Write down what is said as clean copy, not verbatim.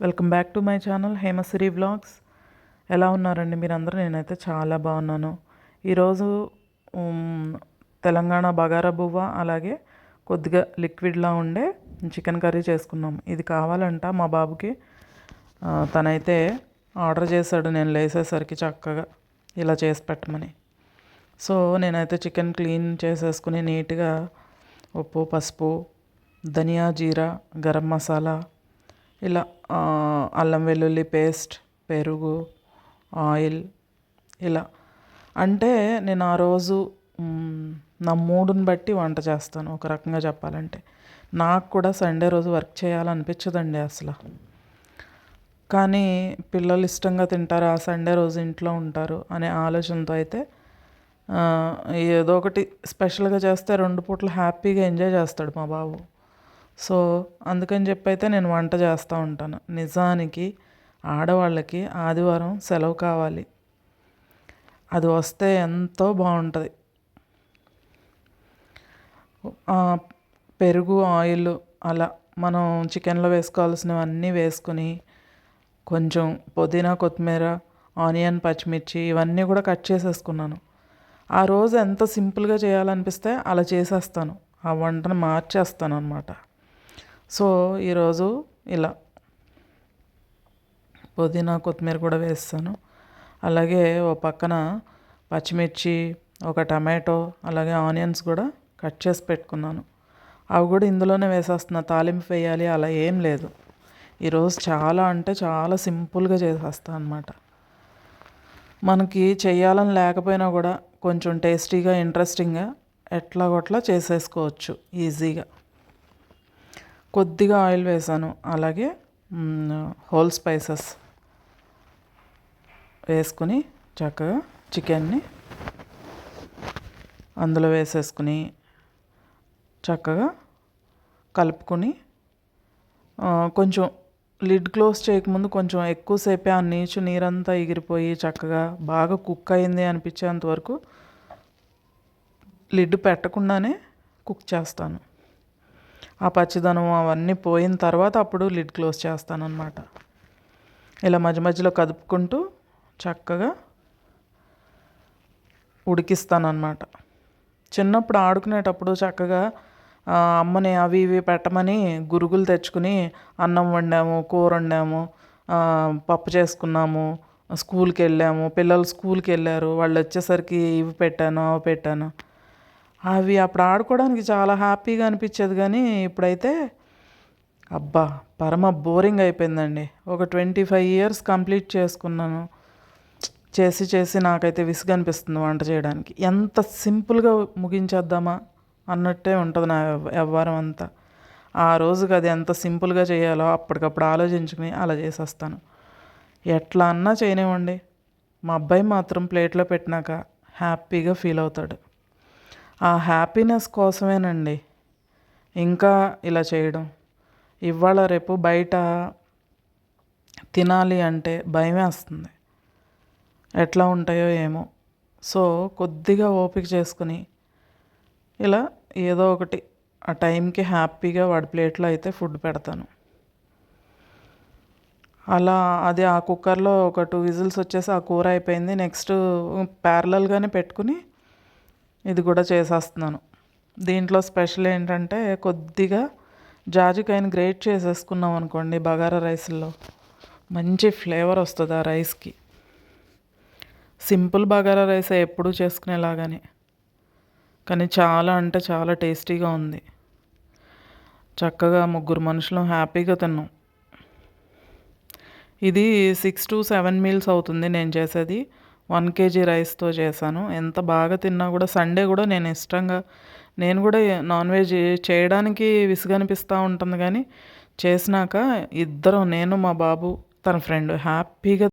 Welcome back to my channel Hemasri vlogs. ఎలా ఉన్నారండి మీరందరూ? నేనైతే చాలా బాగున్నాను. ఈరోజు తెలంగాణ బగారా బువ్వ, అలాగే కొద్దిగా లిక్విడ్లా ఉండే చికెన్ కర్రీ చేసుకున్నాం. ఇది కావాలంట మా బాబుకి. తనైతే ఆర్డర్ చేశాడు నేను లేసేసరికి చక్కగా ఇలా చేసి పెట్టమని. సో నేనైతే చికెన్ క్లీన్ చేసేసుకుని నీట్గా ఉప్పు, పసుపు, ధనియా, జీరా, గరం మసాలా, ఇలా అల్లం వెల్లుల్లి పేస్ట్, పెరుగు, ఆయిల్, ఇలా అంటే నేను ఆ రోజు నా మూడుని బట్టి వంట చేస్తాను. ఒక రకంగా చెప్పాలంటే నాకు కూడా సండే రోజు వర్క్ చేయాలనిపించదండి అసలు. కానీ పిల్లలు ఇష్టంగా తింటారు, ఆ సండే రోజు ఇంట్లో ఉంటారు అనే ఆలోచనతో అయితే ఏదో ఒకటి స్పెషల్గా చేస్తే 2 పూటలు హ్యాపీగా ఎంజాయ్ చేస్తాడు మా బాబు. సో అందుకని చెప్పి అయితే నేను వంట చేస్తూ ఉంటాను. నిజానికి ఆడవాళ్ళకి ఆదివారం సెలవు కావాలి. అది వస్తే ఎంతో బాగుంటుంది. పెరుగు, ఆయిల్, అలా మనం చికెన్లో వేసుకోవాల్సినవన్నీ వేసుకుని కొంచెం పుదీనా, కొత్తిమీర, ఆనియన్, పచ్చిమిర్చి ఇవన్నీ కూడా కట్ చేసేసుకున్నాను. ఆ రోజు ఎంత సింపుల్గా చేయాలనిపిస్తే అలా చేసేస్తాను. ఆ వంటను మార్చేస్తాను అనమాట. సో ఈరోజు ఇలా పుదీనా, కొత్తిమీర కూడా వేస్తాను. అలాగే ఓ పక్కన పచ్చిమిర్చి, ఒక టమాటో, అలాగే ఆనియన్స్ కూడా కట్ చేసి పెట్టుకున్నాను. అవి కూడా ఇందులోనే వేసేస్తున్నా. తాలింపు వేయాలి అలా ఏం లేదు. ఈరోజు చాలా అంటే చాలా సింపుల్గా చేసేస్తాను అనమాట. మనకి చెయ్యాలని లేకపోయినా కూడా కొంచెం టేస్టీగా, ఇంట్రెస్టింగ్గా ఎట్లాగొట్లా చేసేసుకోవచ్చు ఈజీగా. కొద్దిగా ఆయిల్ వేసాను, అలాగే హోల్ స్పైసెస్ వేసుకుని చక్కగా చికెన్ని అందులో వేసేసుకుని చక్కగా కలుపుకొని కొంచెం లిడ్ క్లోజ్ చేయకముందు కొంచెం ఎక్కువసేపే ఆ నీరంతా ఎగిరిపోయి చక్కగా బాగా కుక్ అయింది అనిపించేంత వరకు లిడ్ పెట్టకుండానే కుక్ చేస్తాను. ఆ పచ్చిదనం అవన్నీ పోయిన తర్వాత అప్పుడు లిడ్ క్లోజ్ చేస్తానన్నమాట. ఇలా మధ్య మధ్యలో కదుపుకుంటూ చక్కగా ఉడికిస్తానన్నమాట. చిన్నప్పుడు ఆడుకునేటప్పుడు చక్కగా అమ్మని అవి ఇవి పెట్టమని గురుగులు తెచ్చుకుని అన్నం వండాము, కూర వండాము, పప్పు చేసుకున్నాము, స్కూల్కి వెళ్ళాము. పిల్లలు స్కూల్కి వెళ్ళారు, వాళ్ళు వచ్చేసరికి ఇవి పెట్టాను, అవి పెట్టాను. అవి అప్పుడు ఆడుకోవడానికి చాలా హ్యాపీగా అనిపించేది. కానీ ఇప్పుడైతే అబ్బా పరమ బోరింగ్ అయిపోయిందండి. ఒక 25 years కంప్లీట్ చేసుకున్నాను. చేసి నాకైతే విసుగు అనిపిస్తుంది వంట చేయడానికి. ఎంత సింపుల్గా ముగించేద్దామా అన్నట్టే ఉంటుంది నా వ్యవహారం అంతా. ఆ రోజుకి అది ఎంత సింపుల్గా చేయాలో అప్పటికప్పుడు ఆలోచించుకుని అలా చేసేస్తాను. ఎట్లా అన్నా చేయనివ్వండి, మా అబ్బాయి మాత్రం ప్లేట్లో పెట్టినాక హ్యాపీగా ఫీల్ అవుతాడు. ఆ హ్యాపీనెస్ కోసమేనండి ఇంకా ఇలా చేయడం. ఇవాళ రేపు బయట తినాలి అంటే భయమేస్తుంది, ఎట్లా ఉంటాయో ఏమో. సో కొద్దిగా ఓపిక చేసుకుని ఇలా ఏదో ఒకటి ఆ టైంకి హ్యాపీగా వాడి ప్లేట్లో అయితే ఫుడ్ పెడతాను. అలా అది ఆ కుక్కర్లో ఒక 2 విజిల్స్ వచ్చేసి ఆ కూర అయిపోయింది. నెక్స్ట్ ప్యారలల్గానే పెట్టుకుని ఇది కూడా చేసేస్తున్నాను. దీంట్లో స్పెషల్ ఏంటంటే కొద్దిగా జాజికాయని గ్రేట్ చేసేసుకున్నాం అనుకోండి, బగారా రైస్లో మంచి ఫ్లేవర్ వస్తుంది ఆ రైస్కి. సింపుల్ బగారా రైస్ ఎప్పుడూ చేసుకునేలాగానే, కానీ చాలా అంటే చాలా టేస్టీగా ఉంది. చక్కగా 3 మనుషులు హ్యాపీగా తిన్నాం. ఇది 6 to 7 meals అవుతుంది నేను చేసేది. 1 kg రైస్తో చేశాను. ఎంత బాగా తిన్నా కూడా సండే కూడా నేను కూడా నాన్ వెజ్ చేయడానికి విసుగనిపిస్తూ ఉంటుంది. కానీ చేసినాక ఇద్దరం, నేను మా బాబు తన ఫ్రెండ్ హ్యాపీగా